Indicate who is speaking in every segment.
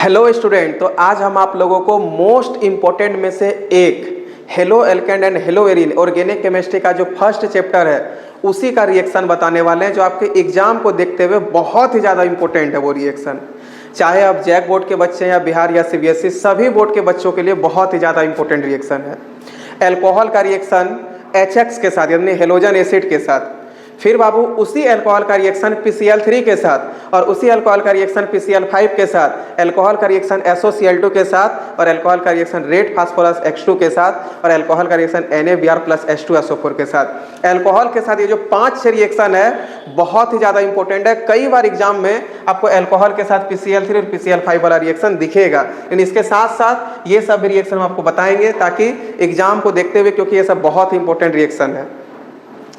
Speaker 1: Hello student, तो आज हम आप लोगों को मोस्ट इम्पोर्टेंट में से एक halo alkane and hello Erin organic chemistry का जो फर्स्ट चैप्टर है उसी का रिएक्शन बताने वाले हैं, जो आपके एग्जाम को देखते हुए बहुत ही ज़्यादा इंपॉर्टेंट है। वो रिएक्शन चाहे आप जैक बोर्ड के बच्चे हैं या बिहार या सीबीएसई, सभी बोर्ड के बच्चों के लिए बहुत ही ज़्यादा इंपॉर्टेंट रिएक्शन है। एल्कोहल का रिएक्शन HX के साथ यानी हेलोजन एसिड के साथ, फिर बाबू उसी अल्कोहल का रिएक्शन PCl3 के साथ, और उसी अल्कोहल का रिएक्शन PCl5 के साथ, अल्कोहल का रिएक्शन SOCl2 के साथ, और अल्कोहल का रिएक्शन रेड फास्फोरस X2 के साथ, और अल्कोहल का रिएक्शन NaBr+H2SO4 के साथ। अल्कोहल के साथ ये जो 5 रिएक्शन है बहुत ही ज़्यादा इंपॉर्टेंट है। कई बार एग्जाम में आपको अल्कोहल के साथ PCl3 और PCl5 वाला रिएक्शन दिखेगा, लेकिन इसके साथ साथ ये सब रिएक्शन हम आपको बताएंगे ताकि एग्जाम को देखते हुए, क्योंकि ये सब बहुत ही इंपॉर्टेंट रिएक्शन है।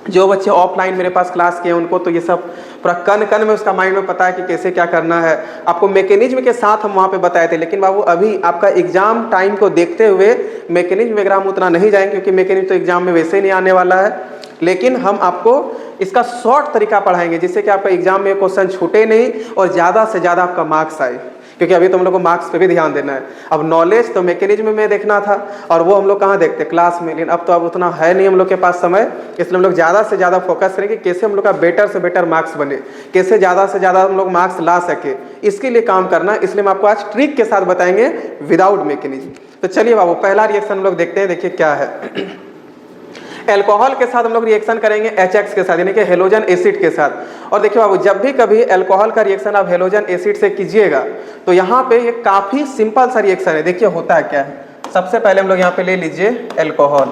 Speaker 1: जो बच्चे ऑफलाइन मेरे पास क्लास किए उनको तो ये सब पूरा कन कन में उसका माइंड में पता है कि कैसे क्या करना है। आपको मैकेनिज्म के साथ हम वहाँ पे बताए थे, लेकिन बाबू अभी आपका एग्जाम टाइम को देखते हुए मैकेनिज्म वगैरह हम उतना नहीं जाएंगे, क्योंकि मैकेनिज्म तो एग्जाम में वैसे ही नहीं आने वाला है। लेकिन हम आपको इसका शॉर्ट तरीका पढ़ाएंगे जिससे कि आपका एग्जाम में क्वेश्चन छूटे नहीं और ज़्यादा से ज़्यादा आपका मार्क्स आए, क्योंकि अभी तो हम लोग को मार्क्स पे भी ध्यान देना है। अब नॉलेज तो मैकेनिज्म में देखना था और वो हम लोग कहाँ देखते क्लास में, लेकिन अब तो अब उतना है नहीं हम लोग के पास समय, इसलिए हम लोग ज़्यादा से ज़्यादा फोकस करेंगे कैसे हम लोग का बेटर से बेटर मार्क्स बने, कैसे ज़्यादा से ज़्यादा हम लोग मार्क्स ला सके, इसके लिए काम करना। इसलिए हम आपको आज ट्रिक के साथ बताएंगे विदाउट मैकेनिज्म। तो चलिए बाबू पहला रिएक्शन हम लोग देखते हैं, देखिए क्या है। अल्कोहल के साथ हम लोग रिएक्शन करेंगे HX के साथ यानी कि हेलोजन एसिड के साथ। और देखिए बाबू जब भी कभी अल्कोहल का रिएक्शन आप हेलोजन एसिड से कीजिएगा तो यहाँ पे ये काफी सिंपल सा रिएक्शन है। देखिए होता है क्या है, सबसे पहले हम लोग यहाँ पे ले लीजिए अल्कोहल।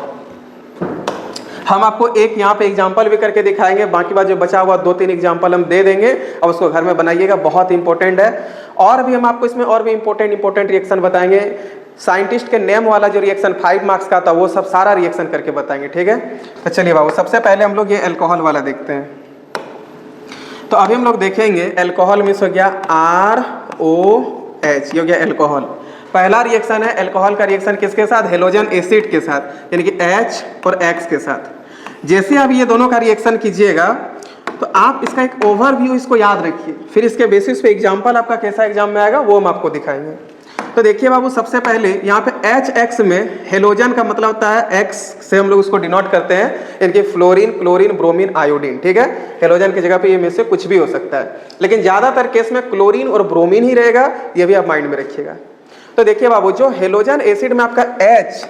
Speaker 1: हम आपको एक यहाँ पे एग्जाम्पल भी करके दिखाएंगे, बाकी बात जो बचा हुआ 2-3 एग्जाम्पल हम दे देंगे और उसको घर में बनाइएगा, बहुत इंपॉर्टेंट है। और भी हम आपको इसमें और भी इंपॉर्टेंट रिएक्शन बताएंगे। साइंटिस्ट के नेम वाला जो रिएक्शन 5 मार्क्स का था वो सब सारा रिएक्शन करके बताएंगे, ठीक है। तो चलिए बाबू सबसे पहले हम लोग ये अल्कोहल वाला देखते हैं। तो अभी हम लोग देखेंगे अल्कोहल मीन्स हो गया ROH, ये हो गया अल्कोहल। पहला रिएक्शन है अल्कोहल का रिएक्शन किसके साथ, हेलोजन एसिड के साथ यानी कि H और X के साथ। जैसे आप ये दोनों का रिएक्शन कीजिएगा तो आप इसका एक ओवरव्यू इसको याद रखिए, फिर इसके बेसिस पे एग्जाम्पल आपका कैसा एग्जाम में आएगा वो हम आपको दिखाएंगे। तो देखिए बाबू सबसे पहले यहाँ पे HX में हेलोजन का मतलब होता है X से हम लोग उसको डिनोट करते हैं इनके फ्लोरीन, क्लोरीन, ब्रोमीन, आयोडीन, ठीक है। हेलोजन की जगह पे ये में से कुछ भी हो सकता है, लेकिन ज्यादातर केस में क्लोरीन और ब्रोमीन ही रहेगा, ये भी आप माइंड में रखिएगा। तो देखिए बाबू जो हेलोजन एसिड में आपका H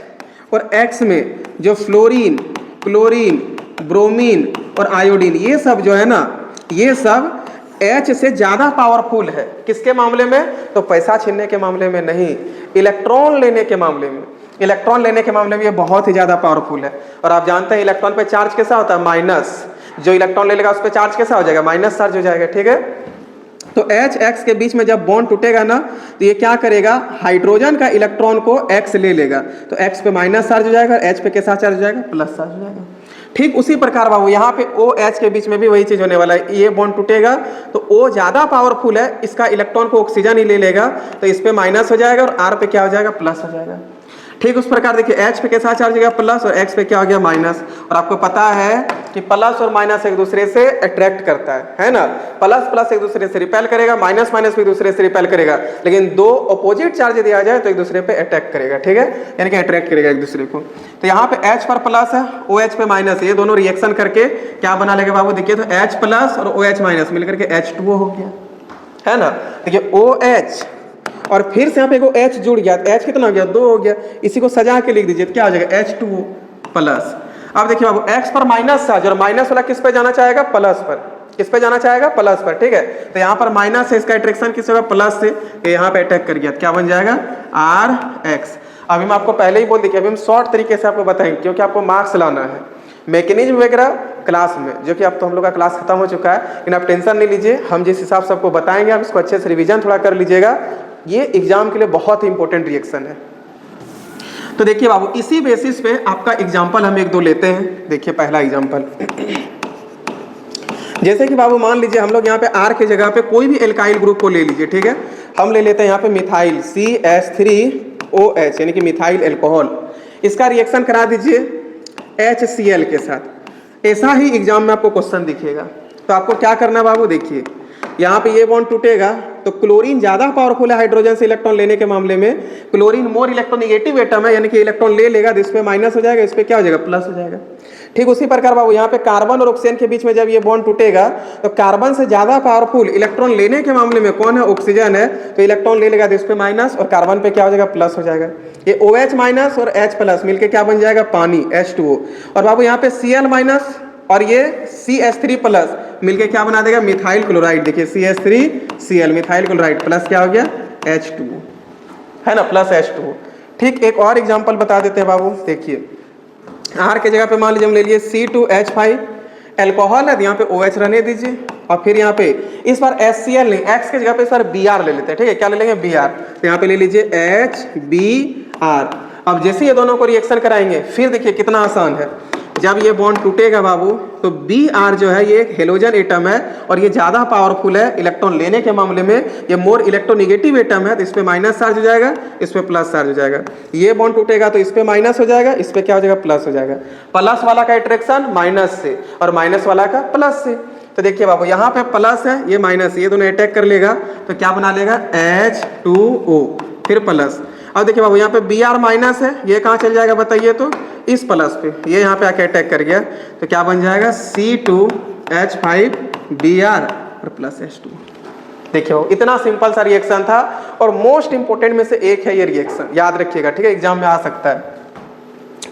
Speaker 1: और X में जो फ्लोरीन, क्लोरीन, ब्रोमीन और आयोडीन, ये सब जो है ना, ये सब H से ज्यादा पावरफुल है। किसके मामले में, तो पैसा छीनने के मामले में नहीं, इलेक्ट्रॉन लेने के मामले में। इलेक्ट्रॉन लेने के मामले में ये बहुत ही ज्यादा पावरफुल है। और आप जानते हैं इलेक्ट्रॉन पे चार्ज कैसा होता है, माइनस। जो इलेक्ट्रॉन ले लेगा उस पर चार्ज कैसा हो जाएगा, माइनस चार्ज हो जाएगा, ठीक है। तो HX के बीच में जब बॉन्ड टूटेगा ना तो ये क्या करेगा, हाइड्रोजन का इलेक्ट्रॉन को X ले लेगा, तो X पे माइनस चार्ज हो जाएगा, H पे कैसा चार्ज हो जाएगा, प्लस चार्ज हो जाएगा। ठीक उसी प्रकार बाबू यहाँ पे OH के बीच में भी वही चीज होने वाला है। ये बॉन्ड टूटेगा तो O ज्यादा पावरफुल है, इसका इलेक्ट्रॉन को ऑक्सीजन ही ले लेगा, तो इस पे माइनस हो जाएगा और R पे क्या हो जाएगा, प्लस हो जाएगा। ठीक उस प्रकार देखिए H पे कैसा चार्ज हो गया, प्लस, और X पे क्या हो गया, माइनस। और आपको पता है कि प्लस और माइनस एक दूसरे से अट्रैक्ट करता है ना। प्लस प्लस एक दूसरे से रिपेल करेगा, माइनस माइनस भी एक दूसरे से रिपेल करेगा, लेकिन दो अपोजिट चार्ज दिया जाए तो एक दूसरे पे अटैक करेगा, ठीक है, यानी कि अट्रैक्ट करेगा एक दूसरे को। तो यहाँ पे H पर प्लस है, OH पे माइनस, ये दोनों रिएक्शन करके क्या बना लेगा बाबू, देखिए तो H प्लस और OH माइनस मिलकर के H2O हो गया, है ना। देखिए OH और फिर से यहाँ पे एक H जुड़ गया, H कितना हो गया, 2 हो गया। इसी को सजा के लिख दीजिए, क्या हो जाएगा, H2O प्लस। अब देखिए बाबू X पर माइनस चार्ज, और माइनस वाला किस पे जाना चाहेगा, प्लस पर। किस पे जाना चाहेगा, प्लस पर, ठीक है। तो यहाँ पर माइनस है, इसका अट्रैक्शन किस होगा, प्लस से, यहाँ पे अटैक कर गया, क्या बन जाएगा, RX। अभी मैं आपको पहले ही बोल दी कि अभी हम शॉर्ट तरीके से आपको बताएंगे, क्योंकि आपको मार्क्स लाना है। मैकेनिज्म वगैरह क्लास में, जो कि अब तो हम लोग का क्लास खत्म हो चुका है, लेकिन आप टेंशन नहीं लीजिए, हम जिस हिसाब से आपको बताएंगे आप इसको अच्छे से रिवीजन थोड़ा कर लीजिएगा। ये एग्जाम के लिए बहुत ही इंपॉर्टेंट रिएक्शन है। तो देखिए बाबू इसी बेसिस पे आपका एग्जाम्पल हम 1-2 लेते हैं। देखिए पहला एग्जाम्पल, जैसे कि बाबू मान लीजिए हम लोग यहाँ पे R की जगह पे कोई भी एल्काइल ग्रुप को ले लीजिए, ठीक है। हम ले लेते हैं यहाँ पे मिथाइल CH3OH यानी कि मिथाइल अल्कोहल। इसका रिएक्शन करा दीजिए HCl के साथ। ऐसा ही एग्जाम में आपको क्वेश्चन दिखेगा, तो आपको क्या करना है बाबू, देखिए यहाँ पे ये बॉन्ड टूटेगा तो तो क्लोरीन ज़्यादा पावरफुल है हाइड्रोजन से इलेक्ट्रॉन लेने के मामले में। क्लोरीन मोर इलेक्ट्रोनिगेटिव एटम है, यानी कि इलेक्ट्रॉन ले लेगा तो इस पर माइनस हो जाएगा, इस पर क्या हो जाएगा, प्लस हो जाएगा। ठीक उसी प्रकार बाबू यहाँ पे कार्बन और ऑक्सीजन के बीच में जब ये बॉन्ड टूटेगा तो कार्बन से ज़्यादा पावरफुल इलेक्ट्रॉन लेने के मामले में कौन है, ऑक्सीजन है। तो इलेक्ट्रॉन ले लेगा तो इस पर माइनस और कार्बन पे क्या हो जाएगा, प्लस हो जाएगा। ये OH माइनस और H प्लस मिलके क्या बन जाएगा, पानी H2O। और बाबू यहाँ पे Cl माइनस और ये CH3 प्लस मिलके क्या बना देगा, मिथाइल क्लोराइड। देखिए CH3Cl मिथाइल क्लोराइड प्लस क्या हो गया, H2O, है ना, प्लस H2O। ठीक, एक और एग्जांपल बता देते हैं बाबू। देखिए R के जगह पे मान लीजिए हम ले लिए C2H5, एल्कोहल है तो यहाँ पे OH रहने दीजिए और फिर यहाँ पे इस बार HCl नहीं, X के जगह पे इस बार Br ले लेते हैं। ठीक है, क्या ले लेंगे, Br। तो यहाँ पे ले लीजिए HBr। अब जैसे ये दोनों को रिएक्शन कराएंगे फिर देखिए कितना आसान है। जब ये बॉन्ड टूटेगा बाबू तो Br जो है ये एक हेलोजन एटम है और ये ज़्यादा पावरफुल है इलेक्ट्रॉन लेने के मामले में। ये मोर इलेक्ट्रोनिगेटिव एटम है तो इस पर माइनस चार्ज हो जाएगा, इस पर प्लस चार्ज हो जाएगा। ये बॉन्ड टूटेगा तो इस पर माइनस हो जाएगा, इस पर क्या हो जाएगा, प्लस हो जाएगा। प्लस वाला का अट्रैक्शन माइनस से और माइनस वाला का प्लस से। तो देखिए बाबू यहाँ पे प्लस है, ये माइनस, ये दोनों अटैक कर लेगा तो क्या बना लेगा, H2O फिर प्लस। अब देखिए बाबू यहाँ पे Br माइनस है, ये कहाँ चल जाएगा बताइए, तो इस प्लस पे, ये यहाँ पे आके अटैक कर गया तो क्या बन जाएगा, C2H5Br और प्लस H2। देखिए बाबू इतना सिंपल सा रिएक्शन था और मोस्ट इंपोर्टेंट में से एक है ये रिएक्शन, याद रखिएगा। ठीक है, एग्जाम में आ सकता है।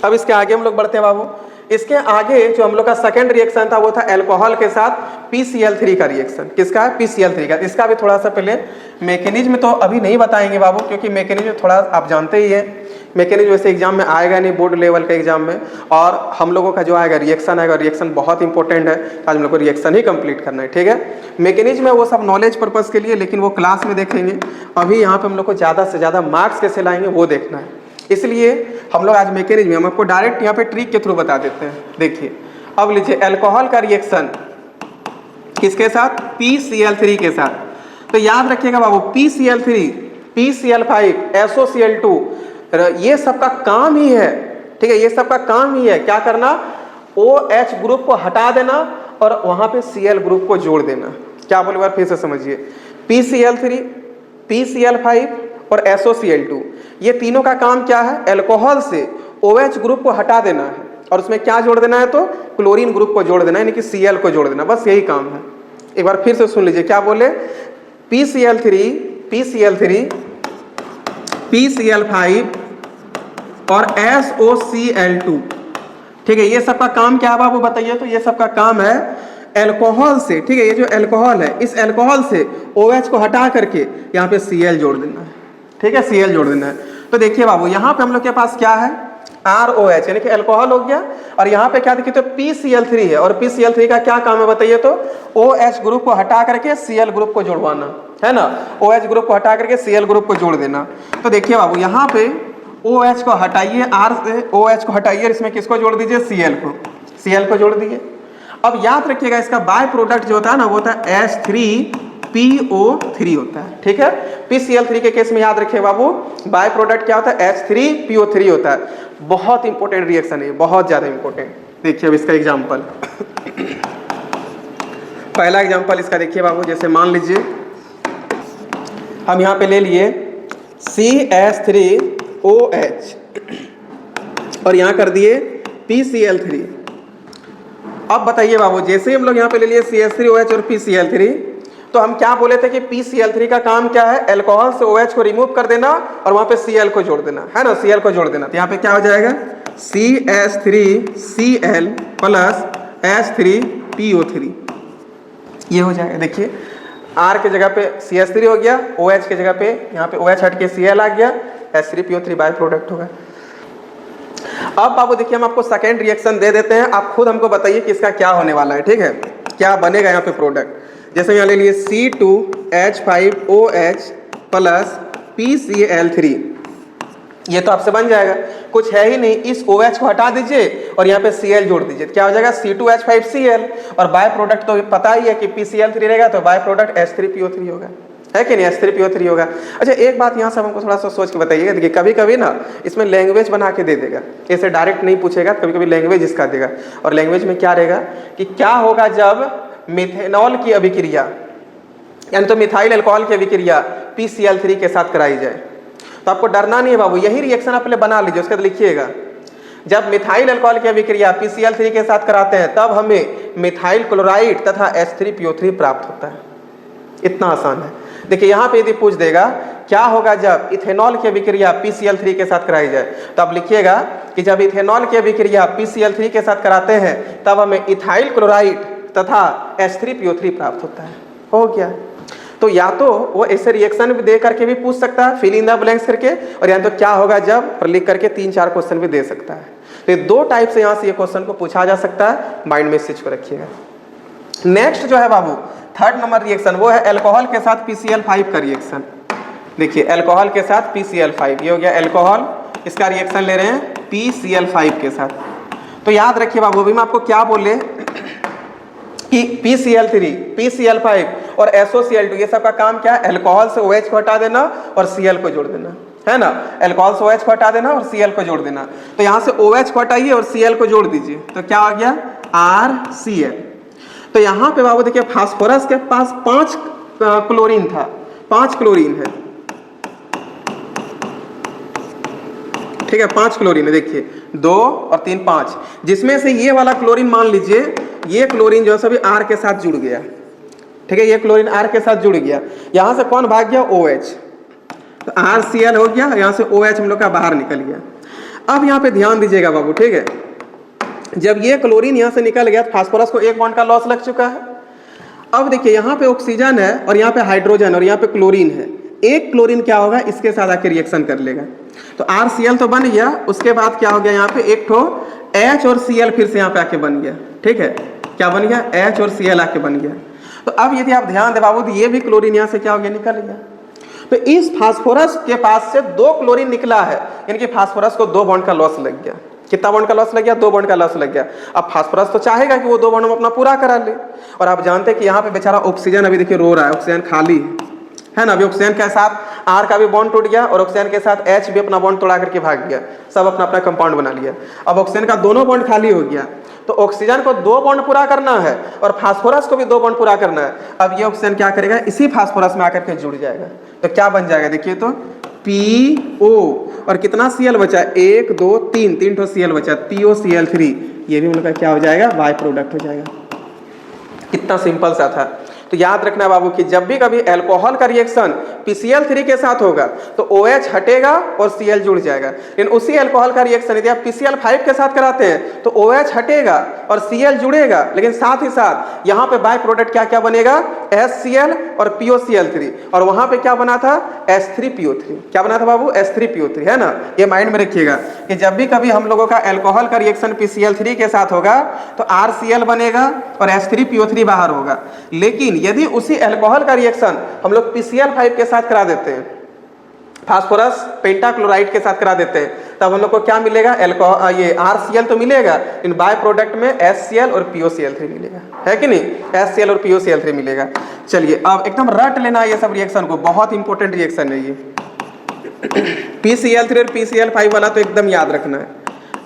Speaker 1: अब इसके आगे हम लोग बढ़ते हैं बाबू। इसके आगे जो हम लोग का सेकंड रिएक्शन था वो था अल्कोहल के साथ PCl3 का रिएक्शन। किसका है, PCl3 का। इसका भी थोड़ा सा पहले मैकेनिज्म तो अभी नहीं बताएंगे बाबू, क्योंकि मैकेनिज्म थोड़ा आप जानते ही है, मैकेनिज्म वैसे एग्जाम में आएगा नहीं, बोर्ड लेवल के एग्जाम में। और हम लोगों का जो आएगा रिएक्शन आएगा, रिएक्शन बहुत इंपॉर्टेंट है, आज हम लोग को रिएक्शन ही कंप्लीट करना है। ठीक है, मैकेनिज्म है वो सब नॉलेज पर्पज़ के लिए, लेकिन वो क्लास में देखेंगे। अभी यहाँ पे हम लोग को ज़्यादा से ज़्यादा मार्क्स कैसे लाएंगे वो देखना है, इसलिए हम लोग आज मैकेनिज्म हम आपको डायरेक्ट यहाँ पे ट्रिक के थ्रू बता देते हैं। देखिए अब लीजिए अल्कोहल का रिएक्शन किसके साथ, PCl3 के साथ। तो याद रखिएगा बाबू PCl3, PCl5, SOCl2, ये सबका काम ही है। ठीक है, ये सबका काम ही है क्या करना, OH ग्रुप को हटा देना और वहां पे Cl ग्रुप को जोड़ देना। क्या बोले बार फिर से समझिए, PCl3, PCl5 और SOCl2, ये तीनों का काम क्या है, अल्कोहल से OH ग्रुप को हटा देना है और उसमें क्या जोड़ देना है, तो क्लोरीन ग्रुप को जोड़ देना है, यानी कि Cl को जोड़ देना, बस यही काम है। एक बार फिर से सुन लीजिए क्या बोले, PCl3, PCl5 और SOCl2। ठीक है, ये सबका काम क्या है बाबू बताइए, तो ये सबका काम है अल्कोहल से। ठीक है, ये जो अल्कोहल है इस अल्कोहल से OH को हटा करके यहाँ पे Cl जोड़ देना है। ठीक है, Cl जोड़ देना है। तो देखिए बाबू यहाँ पे हम लोग के पास क्या है, ROH यानी कि अल्कोहल हो गया, और यहाँ पे क्या देखिए तो PCl3 है, और PCl3 का क्या काम है बताइए, तो OH ग्रुप को हटा करके Cl ग्रुप को जोड़वाना है ना, OH ग्रुप को हटा करके Cl ग्रुप को जोड़ देना। तो देखिए बाबू यहाँ पे OH को हटाइए, R से OH को हटाइए, इसमें किसको जोड़ दीजिए, Cl को जोड़ दीजिए। अब याद रखिएगा इसका बाय प्रोडक्ट जो होता है ना वो होता है H3PO3 होता है। ठीक है, PCl3 के केस में याद रखिए बाबू बाय प्रोडक्ट क्या होता है, H3PO3 होता है। बहुत इंपॉर्टेंट रिएक्शन है, बहुत ज्यादा इंपॉर्टेंट। देखिए अब इसका एग्जांपल पहला एग्जांपल इसका देखिए बाबू, जैसे मान लीजिए हम यहाँ पे ले लिए CH3OH और यहाँ कर दिए PCl3। अब बताइए बाबू जैसे हम लोग यहाँ पे ले लिए CH3OH और PCl3, तो हम क्या बोले थे कि PCl3 का काम क्या है, अल्कोहल से OH को रिमूव कर देना और वहाँ पे Cl को जोड़ देना है ना, Cl को जोड़ देना। तो यहाँ पे क्या हो जाएगा, CH3Cl प्लस H3PO3 ये हो जाएगा। देखिए R के जगह पे CH3 हो गया, OH के जगह पे यहाँ पे OH हट के Cl आ गया, H3PO3 बाय प्रोडक्ट होगा। अब बाबू देखिए हम आपको सेकेंड रिएक्शन दे देते हैं, आप खुद हमको बताइए कि इसका क्या होने वाला है। ठीक है, क्या बनेगा यहाँ पे प्रोडक्ट। जैसे यहाँ ले लिए C2H5OH प्लस PCl3, ये तो आपसे बन जाएगा, कुछ है ही नहीं, इस OH को हटा दीजिए और यहाँ पे Cl जोड़ दीजिए, क्या हो जाएगा C2H5Cl, और बाय प्रोडक्ट तो पता ही है कि PCl3 रहेगा तो बाय प्रोडक्ट H3PO3 होगा, है कि नहीं, H3PO3 होगा। अच्छा एक बात यहाँ से हमको थोड़ा सा सोच के बताइएगा, देखिए कभी कभी ना इसमें लैंग्वेज बना के दे देगा, ऐसे डायरेक्ट नहीं पूछेगा, कभी कभी लैंग्वेज इसका देगा। और लैंग्वेज में क्या रहेगा कि क्या होगा जब मिथेनॉल की अभिक्रिया यानी तो मिथाइल अल्कोहल की अभिक्रिया PCl3 के साथ कराई जाए। तो आपको डरना नहीं है बाबू, यही रिएक्शन आप पहले बना लीजिए, उसके बाद लिखिएगा। जब मिथाइल अल्कोहल की अभिक्रिया PCl3 के साथ कराते हैं तब हमें मिथाइल क्लोराइड तथा H3PO3 प्राप्त होता है। इतना आसान है। देखिए यहाँ पे यदि पूछ देगा क्या होगा जब इथेनॉल की अभिक्रिया PCl3 के साथ कराई जाए, तो आप लिखिएगा कि जब इथेनॉल की अभिक्रिया PCl3 के साथ कराते हैं तब हमें इथाइल क्लोराइड तथा H3PO3 प्राप्त होता है। हो गया। तो या तो वो ऐसे रिएक्शन भी दे करके भी पूछ सकता है, फिल इन द ब्लैंक्स करके, और या तो क्या होगा जब पर लिख करके 3-4 क्वेश्चन भी दे सकता है। तो ये 2 टाइप से यहाँ से ये क्वेश्चन को पूछा जा सकता है, माइंड में स्विच को रखिएगा। नेक्स्ट जो है बाबू 3rd नंबर रिएक्शन, वो है अल्कोहल के साथ PCl5 का रिएक्शन। देखिए अल्कोहल के साथ PCl5, ये हो गया अल्कोहल, इसका रिएक्शन ले रहे हैं PCl5 के साथ। तो याद रखिए बाबू, अभी मैं आपको क्या बोले कि PCl3, PCl5 और SOCl2 ये सब का काम क्या है? अल्कोहल से OH को हटा देना और Cl को जोड़ देना, है ना। अल्कोहल से OH को हटा देना और Cl को जोड़ देना। तो यहाँ से OH को हटाइए और Cl को जोड़ दीजिए, तो क्या आ गया? RCl। तो यहाँ पे बाबू देखिए फास्फोरस के पास 5 क्लोरीन था, 5 क्लोरीन है, ठीक है, 5 क्लोरीन है। देखिए 2 और 3 5, जिसमें से ये वाला क्लोरीन मान लीजिए, ये क्लोरीन जो है सभी R के साथ जुड़ गया, ठीक है, ये क्लोरीन R के साथ जुड़ गया। यहाँ से कौन भाग गया? OH, तो RCl हो गया, यहाँ से OH हम लोग का बाहर निकल गया। अब यहाँ पे ध्यान दीजिएगा बाबू, ठीक है, जब ये क्लोरीन यहाँ से निकल गया तो फास्फोरस को 1 बॉन्ड का लॉस लग चुका है। अब देखिए यहाँ पे ऑक्सीजन है और यहाँ पे हाइड्रोजन और यहाँ पे क्लोरीन है, एक क्लोरीन क्या होगा? इसके साथ आके रिएक्शन कर लेगा, तो RCl तो बन गया। उसके बाद क्या हो गया? यहाँ पे एक ठो H और Cl फिर से यहाँ पे आके बन गया, ठीक है, क्या बन गया? H और Cl आके बन गया। तो अब यदि आप ध्यान दे बाबू, तो ये भी क्लोरीन यहाँ से क्या हो गया? निकल गया। तो इस फास्फोरस के पास से 2 क्लोरीन निकला है, यानी कि फास्फोरस को 2 बॉन्ड का लॉस लग गया। कितना बॉन्ड का लॉस लग गया? 2 बॉन्ड का लॉस लग गया। अब फास्फोरस तो चाहेगा कि वो 2 बॉन्ड हम अपना पूरा करा ले, और आप जानते हैं कि यहाँ पे बेचारा ऑक्सीजन अभी देखिए रो रहा है, ऑक्सीजन खाली है ना। अभी ऑक्सीजन के साथ R का भी बॉन्ड टूट गया और ऑक्सीजन के साथ H भी अपना बॉन्ड तोड़ा करके भाग गया, सब अपना अपना कंपाउंड बना लिया। अब ऑक्सीजन का दोनों बॉन्ड खाली हो गया, तो ऑक्सीजन को 2 बॉन्ड पूरा करना है और फास्फोरस को भी 2 बॉन्ड पूरा करना है। अब ये ऑक्सीजन क्या करेगा? इसी फास्फोरस में आकर के जुड़ जाएगा, तो क्या बन जाएगा? देखिए तो PO, और कितना Cl बचा? 1 2 3 ठो Cl बचा, POCl3, ये भी उनका क्या हो जाएगा? बाय प्रोडक्ट हो जाएगा। कितना सिंपल सा था। तो याद रखना बाबू कि जब भी कभी अल्कोहल का रिएक्शन PCl3 के साथ होगा तो OH हटेगा और Cl जुड़ जाएगा, लेकिन उसी अल्कोहल का रिएक्शन यदि आप PCl5 के साथ कराते हैं तो OH हटेगा और Cl जुड़ेगा, लेकिन साथ ही साथ यहाँ पे बाय प्रोडक्ट क्या क्या बनेगा? HCl और POCl3, और वहां पे क्या बना था? H3PO3। क्या बना था बाबू? H3PO3, है ना। ये माइंड में रखिएगा कि जब भी कभी हम लोगों का अल्कोहल का रिएक्शन PCl3 के साथ होगा तो RCl बनेगा और H3PO3 बाहर होगा। लेकिन यदि उसी अल्कोहल का रिएक्शन हम लोग PCl5 के साथ करा देते हैं, फास्फोरस पेंटाक्लोराइड के साथ करा देते हैं, तब हम लोग को क्या मिलेगा? ये RCl तो मिलेगा, इन बाय प्रोडक्ट में HCl और POCl3 मिलेगा, है कि नहीं? HCl और POCl3 मिलेगा। चलिए अब एकदम रट लेना ये सब रिएक्शन को, बहुत इंपॉर्टेंट रिएक्शन है ये। PCl3 और PCl5 वाला तो एकदम याद रखना है।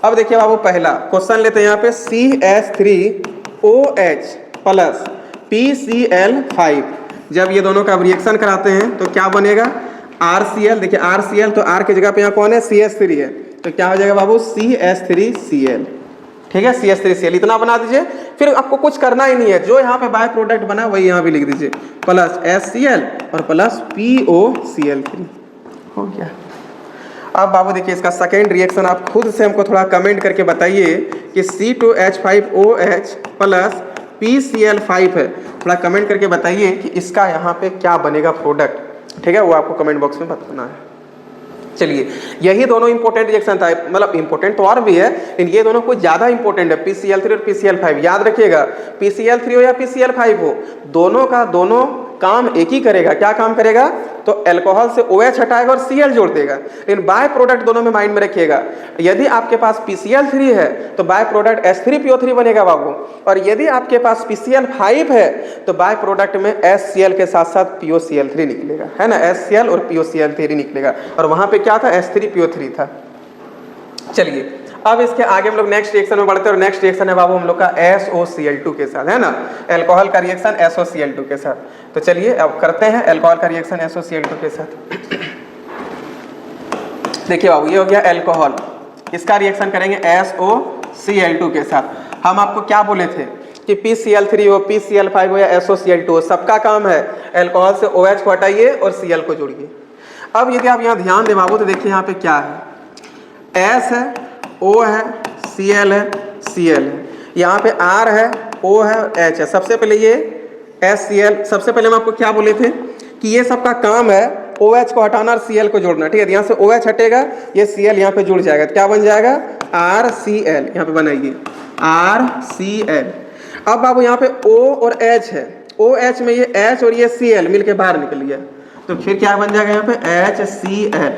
Speaker 1: अब देखिए बाबू पहला क्वेश्चन लेते हैं, यहाँ पे CH3OH प्लस PCl5, जब ये दोनों का रिएक्शन कराते हैं तो क्या बनेगा? RCl। देखिए RCl तो R की जगह पे यहाँ कौन है? CH3 है, तो क्या हो जाएगा बाबू? CH3Cl, ठीक है, CH3Cl इतना बना दीजिए। फिर आपको कुछ करना ही नहीं है, जो यहाँ पे बाय प्रोडक्ट बना वही यहाँ भी लिख दीजिए, प्लस HCl और प्लस POCl3, हो गया। अब बाबू देखिए इसका सेकेंड रिएक्शन आप खुद से हमको थोड़ा कमेंट करके बताइए कि C2H5OH प्लस PCl5 है, थोड़ा कमेंट करके बताइए कि इसका यहाँ पे क्या बनेगा प्रोडक्ट, ठीक है, वो आपको कमेंट बॉक्स में बताना है। चलिए यही दोनों इंपॉर्टेंट रिएक्शन था, मतलब इंपॉर्टेंट तो और भी है, लेकिन ये दोनों कुछ ज्यादा इंपॉर्टेंट है, PCl3 और PCl5। याद रखिएगा PCl3 हो या PCl5 हो, दोनों का दोनों काम एक ही करेगा। क्या काम करेगा? तो अल्कोहल से OH हटाएगा और Cl जोड़ देगा, लेकिन बाय प्रोडक्ट दोनों में माइंड में रखिएगा। यदि आपके पास PCl3 है तो बाय प्रोडक्ट H3PO3 बनेगा बाबू, और यदि आपके पास PCl5 है तो बाय प्रोडक्ट में HCl के साथ साथ POCl3 निकलेगा, है ना, HCl और POCl3 निकलेगा, और वहां पे क्या था? H3PO3 था। चलिए अब इसके आगे हम लोग नेक्स्ट रिएक्शन में बढ़ते हैं और नेक्स्ट रिएक्शन है बाबू हम लोग का SOCl2 के साथ, है ना, अल्कोहल का रिएक्शन SOCl2 के साथ। तो चलिए अब करते हैं अल्कोहल का रिएक्शन SOCl2 के साथ। देखिए बाबू ये हो गया अल्कोहल, इसका रिएक्शन करेंगे SOCl2 के साथ। हम आपको क्या बोले थे कि PCl3 हो, PCl5 हो या SOCl2 हो, सबका काम है अल्कोहल से OH को हटाइए और Cl को जोड़िए। अब यदि आप यहाँ ध्यान दें बाबू तो देखिए यहाँ पे क्या है, S है, O है, Cl है, Cl है, यहाँ पे R है, O है और H है। सबसे पहले ये HCl, सबसे पहले हम आपको क्या बोले थे कि ये सबका काम है OH को हटाना और Cl को जोड़ना, ठीक है। यहाँ से OH हटेगा, ये Cl यहाँ पे जुड़ जाएगा, तो क्या बन जाएगा RCl, यहाँ पे बनाइए RCl। अब बाबू यहाँ पे O और H है, OH में ये H और ये Cl मिलके बाहर निकल गया, तो फिर क्या बन जाएगा यहाँ पे HCl।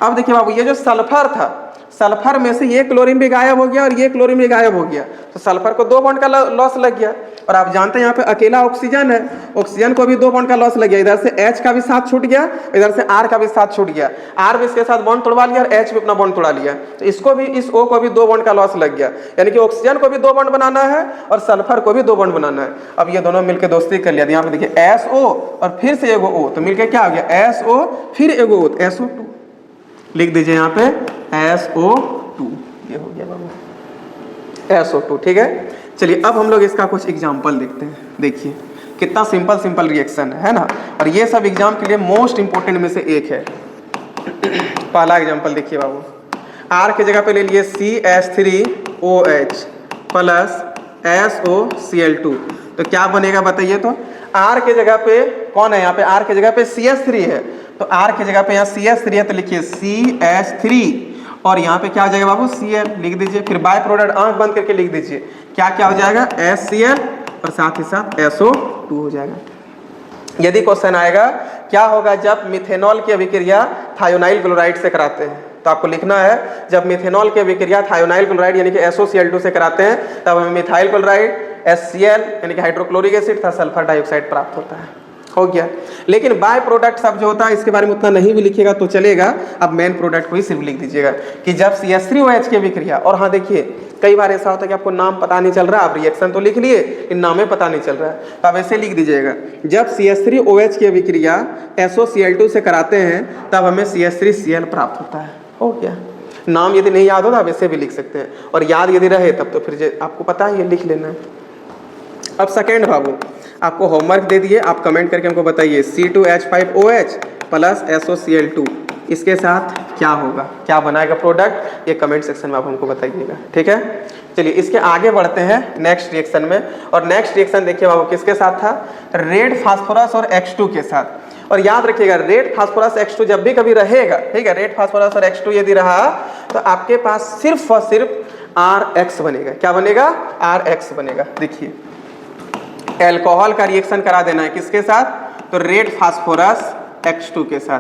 Speaker 1: अब देखिए बाबू ये जो सल्फर था, सल्फर में से ये क्लोरीन भी गायब हो गया और ये क्लोरीन भी गायब हो गया, तो सल्फर को 2 बॉन्ड का लॉस लग गया। और आप जानते हैं यहाँ पे अकेला ऑक्सीजन है, ऑक्सीजन को भी 2 बॉन्ड का लॉस लग गया, इधर से H का भी साथ छूट गया, इधर से R का भी साथ छूट गया, R भी इसके साथ बॉन्ड तोड़वा लिया और H भी अपना बॉन्ड तोड़ा लिया, तो इसको भी, इस O को भी 2 बॉन्ड का लॉस लग गया, यानी कि ऑक्सीजन को भी 2 बॉन्ड बनाना है और सल्फर को भी 2 बॉन्ड बनाना है। अब ये दोनों मिलकर दोस्ती कर लिया, यहाँ पे देखिए SO और फिर से एगो O, तो मिलकर क्या हो गया SO फिर एगो O, SO2 लिख दीजिए यहाँ पे SO2, ये हो गया बाबू SO2, ठीक है। चलिए अब हम लोग इसका कुछ एग्जाम्पल देखते हैं। देखिए कितना सिंपल रिएक्शन है ना, और ये सब एग्जाम के लिए मोस्ट इंपोर्टेंट में से एक है। पहला एग्जाम्पल देखिए बाबू, R की जगह पे ले लिए CH3OH प्लस SOCl2, तो क्या बनेगा बताइए। तो R के जगह पे कौन है, यहाँ पे R के जगह पे CH3 है, तो R की जगह पे यहाँ CH3 है, तो लिखिए CH3 और यहाँ पे क्या हो जाएगा बाबू Cl लिख दीजिए, फिर बाय प्रोडक्ट आंख बंद करके लिख दीजिए, क्या क्या हो जाएगा HCl और साथ ही साथ SO2 हो जाएगा। यदि क्वेश्चन आएगा क्या होगा जब मिथेनॉल की अभिक्रिया थायोनाइल क्लोराइड से कराते हैं, तो आपको लिखना है जब मिथेनॉल की अभिक्रिया थायोनाइल क्लोराइड यानी कि SOCl2 से कराते हैं तब हमें मिथाइल क्लोराइड HCl यानी कि हाइड्रोक्लोरिक एसिड था सल्फर डाइऑक्साइड प्राप्त होता है। हो गया, लेकिन बाय प्रोडक्ट सब जो होता है इसके बारे में उतना नहीं भी लिखिएगा तो चलेगा, अब मेन प्रोडक्ट को ही सिर्फ लिख दीजिएगा कि जब CH3OH की अभिक्रिया, और हाँ देखिए कई बार ऐसा होता है कि आपको नाम पता नहीं चल रहा, आप रिएक्शन तो लिख लिए इन नामे पता नहीं चल रहा है, तो आप ऐसे लिख दीजिएगा जब CH3OH की अभिक्रिया SOCl2 से कराते हैं तब हमें CH3Cl प्राप्त होता है। हो गया, नाम यदि नहीं याद हो तो आप ऐसे भी लिख सकते हैं, और याद यदि रहे तब तो फिर आपको पता है ये लिख लेना है। अब सेकेंड बाबू आपको होमवर्क दे दिए, आप कमेंट करके हमको बताइए C2H5OH प्लस SOCl2 इसके साथ क्या होगा, क्या बनाएगा प्रोडक्ट, ये कमेंट सेक्शन में आप हमको बताइएगा, ठीक है। चलिए इसके आगे बढ़ते हैं नेक्स्ट रिएक्शन में, और नेक्स्ट रिएक्शन देखिए बाबू किसके साथ था, रेड फास्फोरस और X2 के साथ। और याद रखिएगा रेड फास्फोरस X2 जब भी कभी रहेगा, ठीक है, रेड फास्फोरस और X2 यदि रहा तो आपके पास सिर्फ और सिर्फ RX बनेगा। क्या बनेगा, RX बनेगा। देखिए अल्कोहल का रिएक्शन करा देना है किसके साथ, तो रेड फास्फोरस X2 के साथ,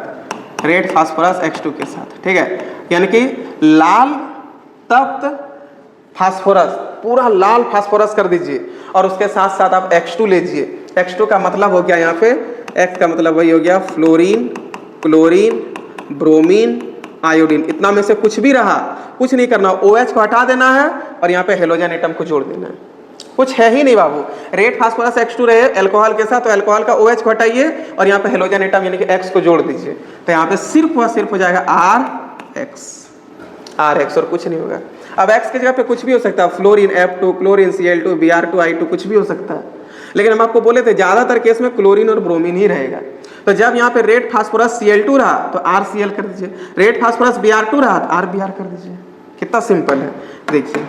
Speaker 1: रेड फास्फोरस X2 के साथ, ठीक है, यानी कि लाल तप्त फास्फोरस, पूरा लाल फास्फोरस कर दीजिए और उसके साथ साथ आप X2 लीजिए। X2 का मतलब हो गया यहाँ पे, X का मतलब वही हो गया फ्लोरीन, क्लोरीन, ब्रोमीन, आयोडीन, इतना में से कुछ भी रहा कुछ नहीं करना, OH को हटा देना है और यहाँ पे हेलोजन एटम को जोड़ देना है, कुछ है ही नहीं बाबू। रेड फास्फोरस X2 रहे अल्कोहल के साथ, तो अल्कोहल का OH को हटाइए और यहाँ पे हेलोजन एटम यानी कि X को जोड़ दीजिए, तो यहाँ पे सिर्फ और सिर्फ हो जाएगा RX और कुछ नहीं होगा। अब X की जगह पे कुछ भी हो सकता है, fluorine F2, chlorine Cl2, Br2, I2 कुछ भी हो सकता है, लेकिन हम आपको बोले थे ज्यादातर केस में क्लोरीन और ब्रोमीन ही रहेगा। तो जब यहाँ पे रेड फास्फोरस Cl2 रहा तो RCl कर दीजिए, रेड फास्फोरस Br2 रहा तो RBr कर दीजिए। कितना सिंपल है, देखिए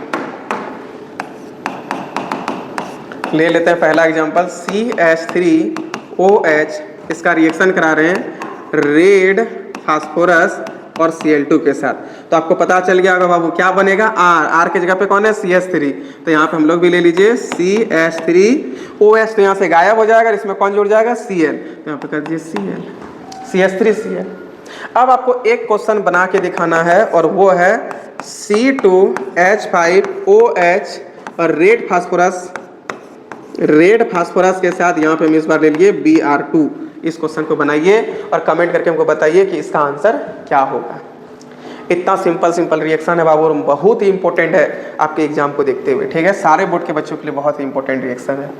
Speaker 1: ले लेते हैं पहला एग्जांपल, CH3OH इसका रिएक्शन करा रहे हैं रेड फास्फोरस और Cl2 के साथ, तो आपको पता चल गया होगा बाबू क्या बनेगा, R के जगह पे कौन है CH3, तो यहाँ पे हम लोग भी ले लीजिए CH3OH, तो यहाँ से गायब हो जाएगा, इसमें कौन जुड़ जाएगा Cl, तो यहाँ पे कर दीजिए Cl, CH3Cl। अब आपको एक क्वेश्चन बना के दिखाना है और वो है C2H5OH और रेड फास्फोरस के साथ यहाँ पे हम इस बार ले लिए Br2। इस क्वेश्चन को बनाइए और कमेंट करके हमको बताइए कि इसका आंसर क्या होगा। इतना सिंपल रिएक्शन है बाबू, और बहुत ही इंपॉर्टेंट है आपके एग्जाम को देखते हुए, ठीक है। सारे बोर्ड के बच्चों के लिए बहुत ही इंपॉर्टेंट रिएक्शन है।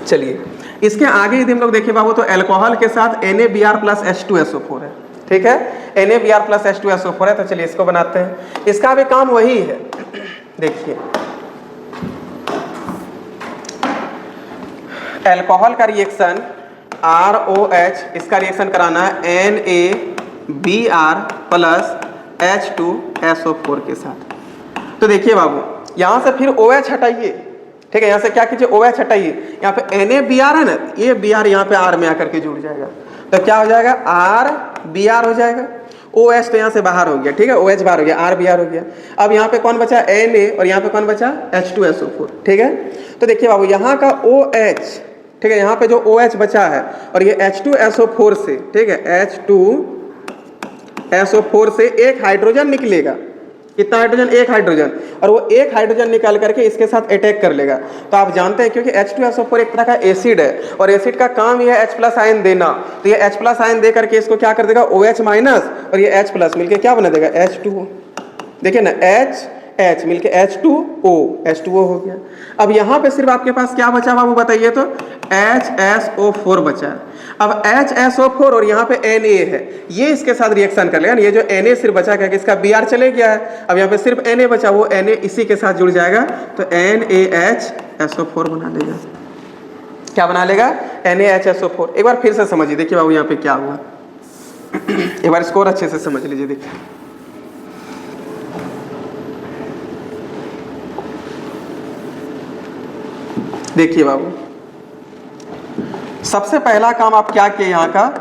Speaker 1: चलिए इसके आगे यदि हम लोग देखिए बाबू, तो अल्कोहल के साथ NaBr प्लस H2SO4 है, ठीक है। NaBr प्लस H2SO4 है, तो चलिए इसको बनाते हैं। इसका भी काम वही है, देखिए अल्कोहल का रिएक्शन ROH, इसका रिएक्शन कराना है NaBr प्लस H2SO4 के साथ। तो देखिए बाबू यहाँ से फिर OH हटाइए, ठीक है। यहाँ से क्या कीजिए, OH हटाइए, यहाँ पे NaBr है ना, ये Br यहाँ पे R में आकर के जुड़ जाएगा, तो क्या हो जाएगा RBr हो जाएगा। OH तो यहाँ से बाहर हो गया, ठीक है, OH बाहर हो गया, RBr हो गया। अब यहाँ पे कौन बचा, Na, और यहाँ पे कौन बचा H2SO4, ठीक है। तो देखिए बाबू यहाँ का OH, ठीक है, यहाँ पे जो OH बचा है और ये H2SO4 से, ठीक है, H2SO4 से एक हाइड्रोजन निकलेगा। कितना हाइड्रोजन, एक हाइड्रोजन, और वो एक हाइड्रोजन निकाल करके इसके साथ अटैक कर लेगा। तो आप जानते हैं क्योंकि H2SO4 एक तरह का एसिड है, और एसिड का काम ये है H+ आयन देना, तो ये H+ आयन दे करके इसको क्या कर देगा, OH माइनस और ये H+ मिलके क्या बना देगा, H2O। देखिए ना, H मिलके H2O हो गया। अब यहाँ पे सिर्फ आपके पास क्या बचा बाबू बताइए, तो HSO4 बचा है। अब HSO4 और यहाँ पे Na है, ये इसके साथ रिएक्शन कर लेगा। ये जो Na सिर्फ बचा क्या, इसका Br चले गया है, अब यहाँ पे सिर्फ Na बचा, वो Na इसी के साथ जुड़ जाएगा, तो NaHSO4 बना लेगा। क्या बना लेगा, NaHSO4। एक बार फिर से समझिए, देखिए बाबू यहाँ पे क्या हुआ, एक बार स्कोर अच्छे से समझ लीजिए। देखिए देखिए बाबू, सबसे पहला काम आप क्या किए, यहाँ का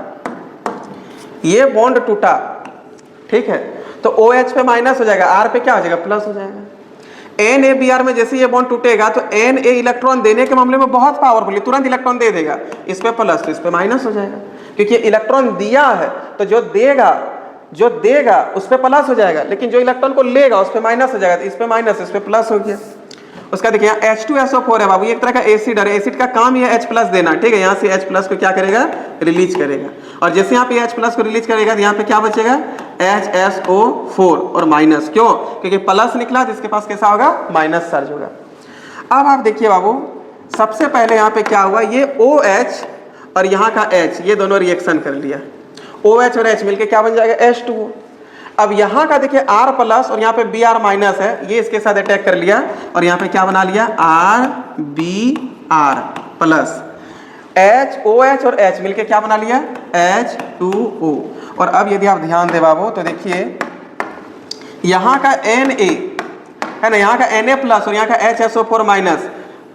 Speaker 1: ये बॉन्ड टूटा, ठीक है, तो OH पे माइनस हो जाएगा, R पे क्या हो जाएगा, प्लस हो जाएगा। NaBr में जैसे ये बॉन्ड टूटेगा तो Na इलेक्ट्रॉन देने के मामले में बहुत पावरफुल है, तुरंत इलेक्ट्रॉन दे देगा, इस पे प्लस तो इस पे माइनस हो जाएगा, क्योंकि इलेक्ट्रॉन दिया है तो जो देगा उस पे प्लस हो जाएगा, लेकिन जो इलेक्ट्रॉन को लेगा उस पे माइनस हो जाएगा, तो इस पे माइनस इस पे प्लस हो गया। उसका देखिए यहाँ H2SO4 है बाबू, ये एक तरह का एसिड है, एसिड का काम ये H+ देना, ठीक है। यहाँ से H+ को क्या करेगा, रिलीज करेगा, और जैसे यहाँ पे H+ को रिलीज करेगा तो यहाँ पे क्या बचेगा, HSO4 और माइनस, क्यों, क्योंकि प्लस निकला तो इसके पास कैसा होगा, माइनस चार्ज होगा। अब आप देखिए बाबू, सबसे पहले यहाँ पे क्या हुआ, ये OH और यहाँ का H, ये दोनों रिएक्शन कर लिया, OH और H मिलके क्या बन जाएगा, H2O। अब यहाँ का देखिए R+ और यहाँ पे Br- है, ये इसके साथ अटैक कर लिया, और यहाँ पे क्या बना लिया, RBr प्लस OH और H मिलके क्या बना लिया, H2O। और अब यदि आप ध्यान दे बाबू, तो देखिए यहाँ का Na है ना, यहाँ का Na+ और यहाँ का HSO4-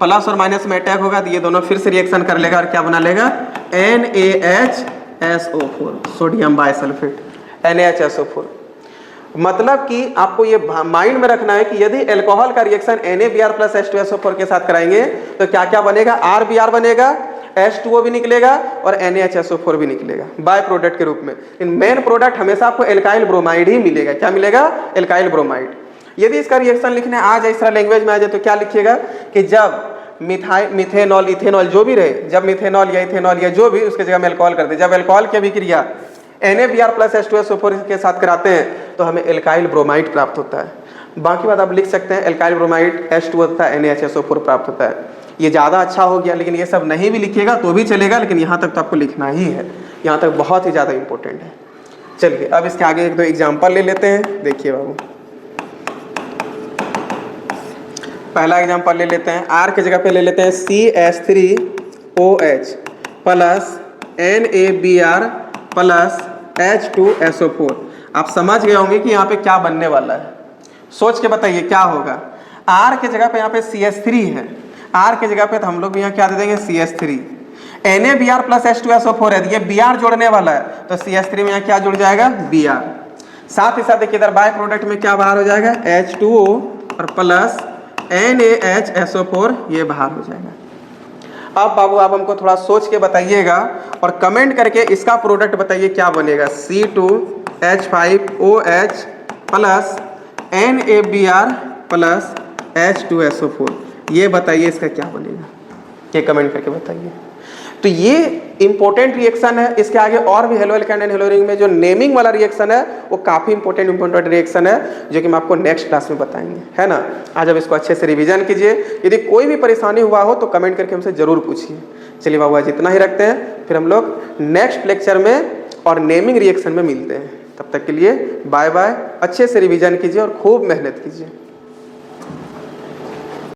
Speaker 1: प्लस और माइनस में अटैक होगा, तो ये दोनों फिर से रिएक्शन कर लेगा और क्या बना लेगा, NaHSO4, सोडियम बाइसल्फेट, NaHSO4। मतलब कि आपको ये माइंड में रखना है कि यदि अल्कोहल का रिएक्शन NaBr प्लस H2SO4 के साथ कराएंगे तो क्या क्या बनेगा, RBr बनेगा, H2O भी निकलेगा और NaHSO4 भी निकलेगा बाय प्रोडक्ट के रूप में। इन मेन प्रोडक्ट हमेशा आपको एल्काइल ब्रोमाइड ही मिलेगा। क्या मिलेगा, एल्काइल ब्रोमाइड। यदि इसका रिएक्शन लिखने आ जाए, इस तरह लैंग्वेज में आ जाए, तो क्या लिखिएगा कि जब मिथेनॉल इथेनॉल जो भी रहे, जब मिथेनॉल या इथेनॉल या जो भी उसके जगह में अल्कोहल करते, जब अल्कोहल की अभिक्रिया NaBr प्लस H2SO4 के साथ कराते हैं तो हमें एल्काइल ब्रोमाइड प्राप्त होता है। बाकी बात आप लिख सकते हैं, एल्काइल ब्रोमाइड H2O तथा NaHSO4 प्राप्त होता है। ये ज़्यादा अच्छा हो गया, लेकिन ये सब नहीं भी लिखिएगा तो भी चलेगा, लेकिन यहाँ तक तो आपको लिखना ही है, यहाँ तक बहुत ही ज़्यादा इंपॉर्टेंट है। चलिए अब इसके आगे एक दो एग्जाम्पल ले लेते हैं। देखिए बाबू, पहला एग्जाम्पल ले लेते हैं, R की जगह पे ले लेते हैं CH3OH plus NaBr plus H2SO4। आप समझ गए होंगे कि यहाँ पे क्या बनने वाला है, सोच के बताइए क्या होगा। R के जगह पे यहाँ पे CH3 है, R के जगह पे तो हम लोग भी यहाँ क्या दे देंगे, CH3। NaBr प्लस H2SO4 है, ये Br जोड़ने वाला है, तो CH3 में यहाँ क्या जुड़ जाएगा, Br। साथ ही साथ देखिए इधर बाय प्रोडक्ट में क्या बाहर हो जाएगा, H2O और प्लस NaHSO4, ये बाहर हो जाएगा। अब बाबू आप हमको थोड़ा सोच के बताइएगा और कमेंट करके इसका प्रोडक्ट बताइए क्या बनेगा, C2H5OH plus NaBr plus H2SO4, ये बताइए इसका क्या बनेगा, ये कमेंट करके बताइए। तो ये इंपॉर्टेंट रिएक्शन है। इसके आगे और भी halo alkane and hello ring में जो नेमिंग वाला रिएक्शन है वो काफ़ी इंपॉर्टेंट रिएक्शन है, जो कि हम आपको नेक्स्ट क्लास में बताएंगे, है ना। आज अब इसको अच्छे से रिवीजन कीजिए। यदि कोई भी परेशानी हुआ हो तो कमेंट करके हमसे ज़रूर पूछिए। चलिए बाबू आज इतना ही रखते हैं, फिर हम लोग नेक्स्ट लेक्चर में और नेमिंग रिएक्शन में मिलते हैं। तब तक के लिए बाय बाय। अच्छे से रिवीजन कीजिए और खूब मेहनत कीजिए।